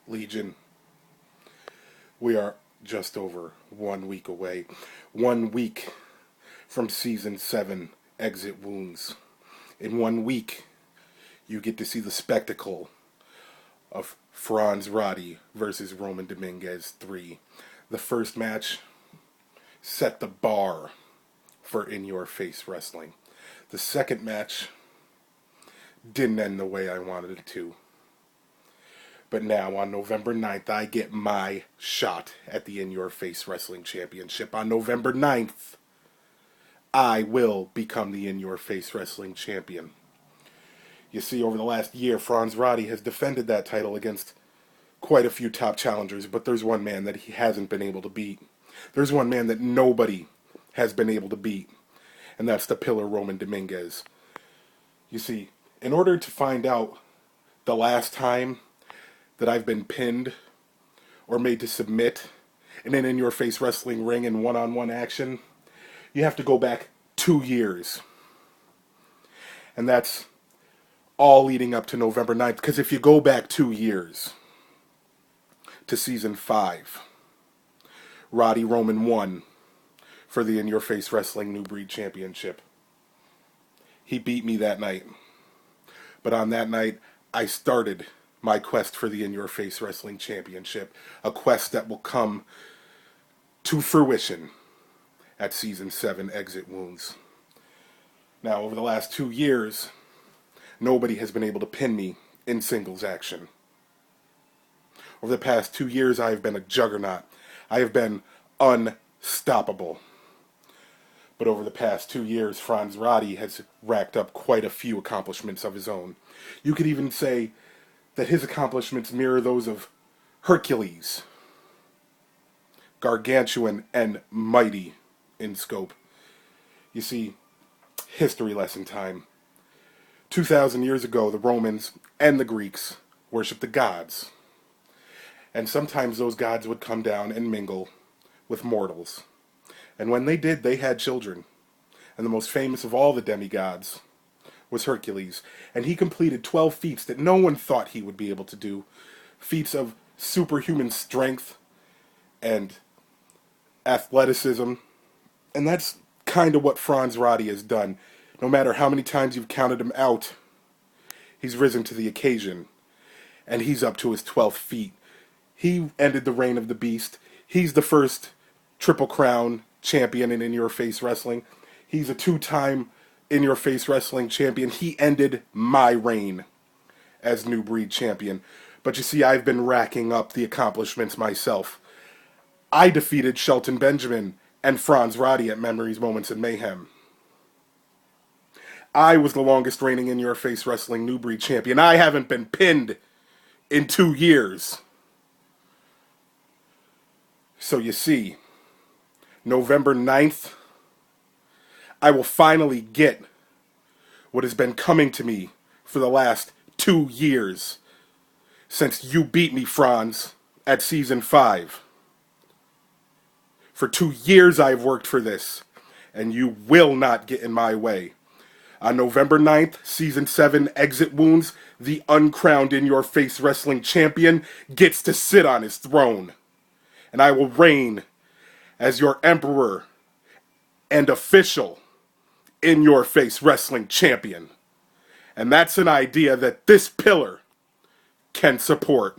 Legion, we are just over 1 week away. 1 week from Season 7, Exit Wounds. In 1 week, you get to see the spectacle of Fronz Roddy versus Roman Dominguez 3. The first match set the bar for in-your-face wrestling. The second match didn't end the way I wanted it to. But now, on November 9th, I get my shot at the In-Your-Face Wrestling Championship. On November 9th, I will become the In-Your-Face Wrestling Champion. You see, over the last year, Fronz Roddy has defended that title against quite a few top challengers, but there's one man that he hasn't been able to beat. There's one man that nobody has been able to beat, and that's the Pillar Roman Dominguez. You see, in order to find out the last time that I've been pinned or made to submit in an in-your-face wrestling ring in one-on-one action, you have to go back 2 years. And that's all leading up to November 9th, because if you go back 2 years to Season 5, Roddy Roman won for the In-Your-Face Wrestling New Breed Championship. He beat me that night. But on that night, I started my quest for the In-Your-Face Wrestling Championship, a quest that will come to fruition at Season 7, Exit Wounds. Now, over the last 2 years, nobody has been able to pin me in singles action. Over the past 2 years, I have been a juggernaut. I have been unstoppable. But over the past 2 years, Fronz Roddy has racked up quite a few accomplishments of his own. You could even say that his accomplishments mirror those of Hercules, gargantuan and mighty in scope. You see, history lesson time. 2,000 years ago, the Romans and the Greeks worshipped the gods. And sometimes those gods would come down and mingle with mortals. And when they did, they had children. And the most famous of all the demigods was Hercules. And he completed 12 feats that no one thought he would be able to do. Feats of superhuman strength and athleticism. And that's kind of what Fronz Roddy has done. No matter how many times you've counted him out, he's risen to the occasion. And he's up to his 12th feat. He ended the reign of the Beast. He's the first Triple Crown champion in In-Your-Face Wrestling. He's a 2-time In-Your-Face Wrestling champion. He ended my reign as New Breed champion. But you see, I've been racking up the accomplishments myself. I defeated Shelton Benjamin and Fronz Roddy at Memories, Moments, and Mayhem. I was the longest reigning In-Your-Face Wrestling New Breed champion. I haven't been pinned in 2 years. So you see, November 9th, I will finally get what has been coming to me for the last 2 years since you beat me, Fronz, at Season 5. For 2 years I've worked for this, and you will not get in my way. On November 9th, Season 7, Exit Wounds, the uncrowned In-Your-Face Wrestling Champion gets to sit on his throne. And I will reign as your emperor and official In-Your-Face Wrestling Champion. And that's an idea that this pillar can support.